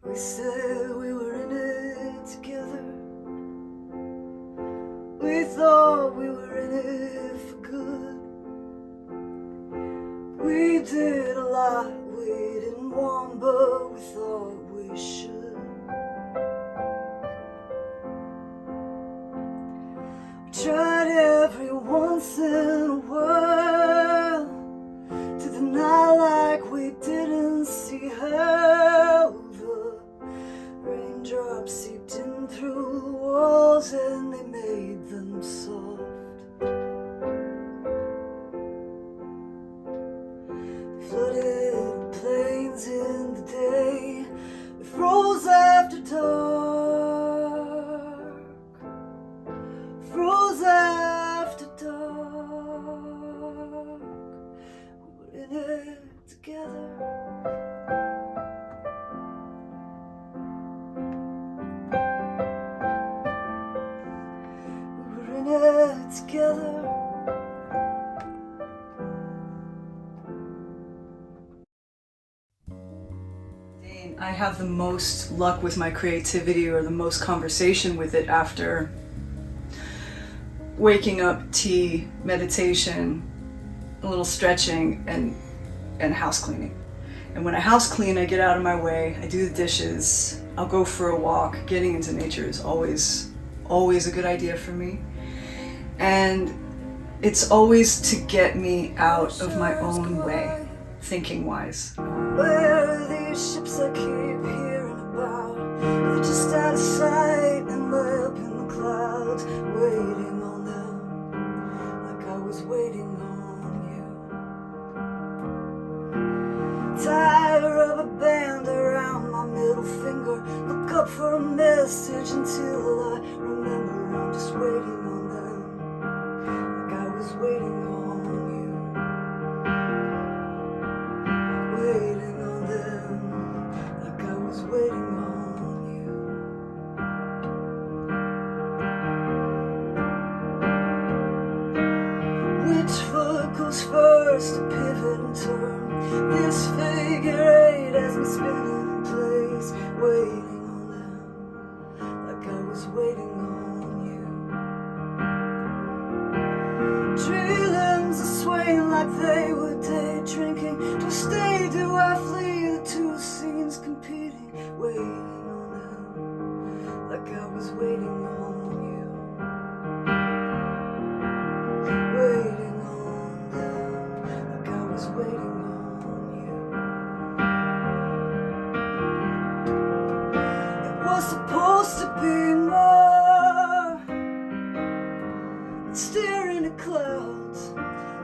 We said we were in it together. We thought we were in it for good. We did a lot we didn't want, but we thought we should. We tried every once in a while to deny like we didn't see how the raindrops seeped in through the walls and they made them soft. They flooded plains in the day, we froze after dark, froze after dark. We were in it together. Together. I have the most luck with my creativity, or the most conversation with it, after waking up, tea, meditation, a little stretching, and house cleaning. And when I house clean, I get out of my way, I do the dishes, I'll go for a walk. Getting into nature is always a good idea for me. And it's always to get me out of my own way, thinking-wise. Where are these ships I keep hearing about? They're just out of sight and way up in the clouds, waiting on them, like I was waiting on you. Tie a rubber band around my middle finger, look up for a message until I remember I'm just waiting on them. Waiting on you, waiting on them, like I was waiting on you. Which foot goes first to pivot and turn? This figure eight has me spinning in place, waiting on them, like I was waiting on you. Tree limbs are swaying like they were day drinking. Do I stay, do I flee? The two scenes competing, waiting on them, like I was waiting on you. Waiting on them, like I was waiting on you. It was supposed to be more than staring at clouds.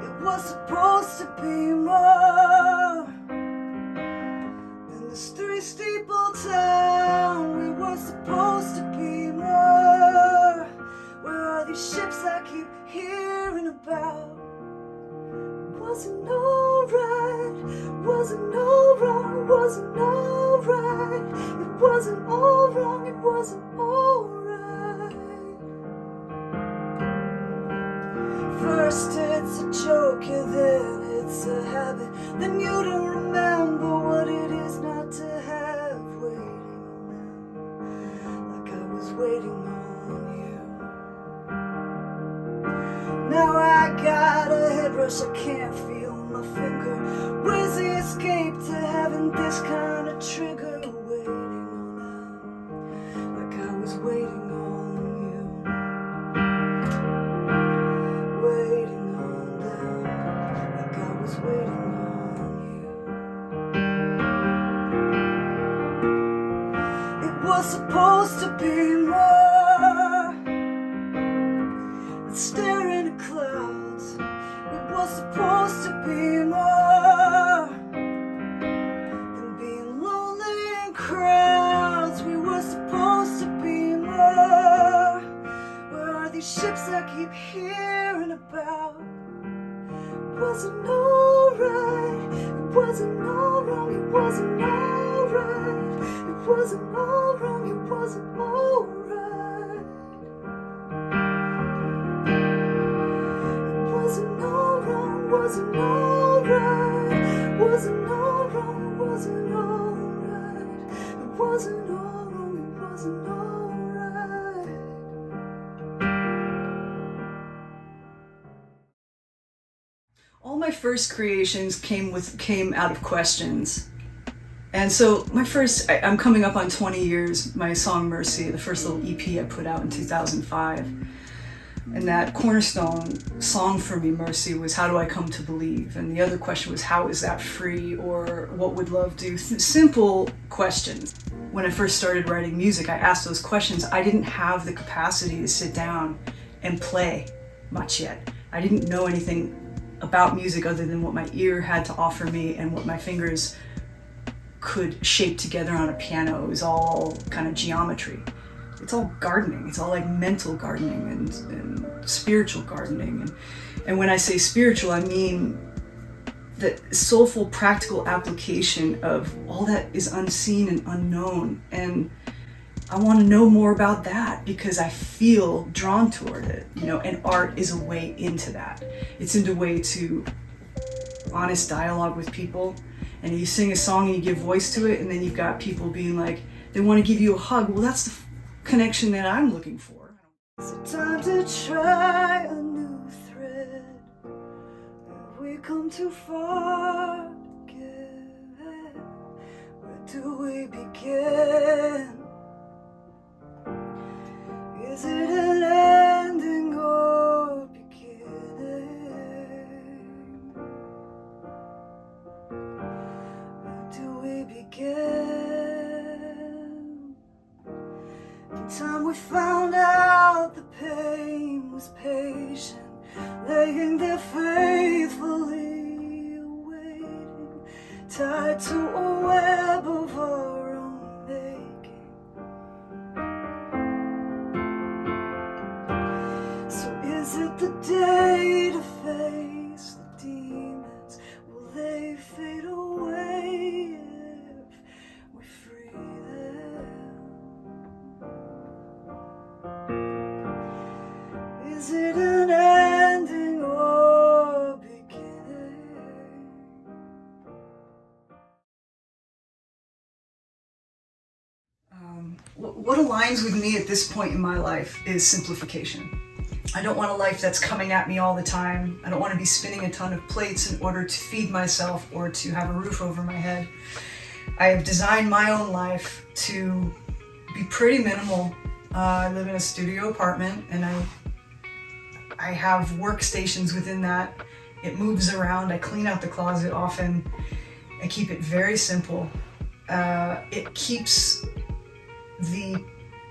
It was supposed to be more than this three-steeple town. We were supposed to be more. Where are these ships I keep hearing about? Wasn't alright, wasn't all wrong, wasn't alright. It wasn't all wrong, it wasn't alright. First it's a joke, and then it's a habit. Then you don't remember what it is not to have. Waiting on them, like I was waiting on you. Now I got a head rush, I can't feel my finger. Where's the escape to having this kind of trigger? Waiting on them, like I was waiting on you. Waiting on them, like I was waiting on you. It was supposed to be more than staring at clouds. It was supposed to be more than being lonely in crowds. We were supposed to be more. Where are these ships I keep hearing about? It wasn't alright, it wasn't all wrong, it wasn't alright. It wasn't all wrong, it wasn't alright. It wasn't all wrong, wasn't alright. Wasn't all wrong, wasn't alright. It wasn't all wrong, it wasn't all right. All my first creations came out of questions. And so I'm coming up on 20 years, my song Mercy, the first little EP I put out in 2005. And that cornerstone song for me, Mercy, was how do I come to believe? And the other question was how is that free, or what would love do? Simple questions. When I first started writing music, I asked those questions. I didn't have the capacity to sit down and play much yet. I didn't know anything about music other than what my ear had to offer me and what my fingers could shape together on a piano. It was all kind of geometry. It's all gardening. It's all like mental gardening and spiritual gardening. And when I say spiritual, I mean the soulful, practical application of all that is unseen and unknown. And I want to know more about that because I feel drawn toward it, and art is a way into that. It's a way to honest dialogue with people. And you sing a song and you give voice to it, and then you've got people being like, they want to give you a hug. Well, that's the connection that I'm looking for. It's time to try a new thread. We come too far together. Where do we begin? Is it an ending or beginning? Where do we begin? In time we found out the pain was patient, laying there faithfully awaiting, tied to a web of our own making. So is it the day to face the demons? Will they fade away if we free them? Is it an ending or beginning? What aligns with me at this point in my life is simplification. I don't want a life that's coming at me all the time. I don't want to be spinning a ton of plates in order to feed myself or to have a roof over my head. I have designed my own life to be pretty minimal. I live in a studio apartment, and I have workstations within that. It moves around. I clean out the closet often. I keep it very simple. It keeps the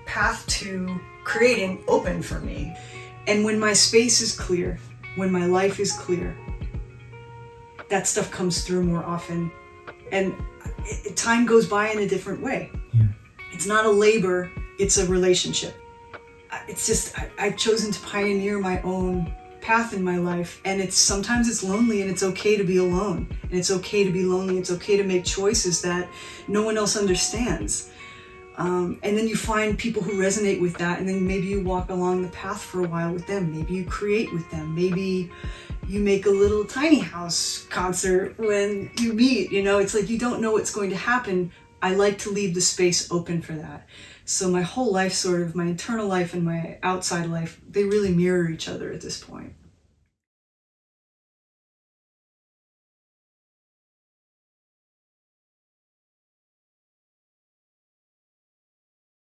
path to creating open for me. And when my space is clear, when my life is clear, that stuff comes through more often. And time goes by in a different way. Yeah. It's not a labor, it's a relationship. It's just, I've chosen to pioneer my own path in my life, and sometimes it's lonely, and it's okay to be alone, and it's okay to be lonely. It's okay to make choices that no one else understands. And then you find people who resonate with that, and then maybe you walk along the path for a while with them. Maybe you create with them. Maybe you make a little tiny house concert when you meet. It's like you don't know what's going to happen. I like to leave the space open for that. So my whole life, sort of my internal life and my outside life, they really mirror each other at this point.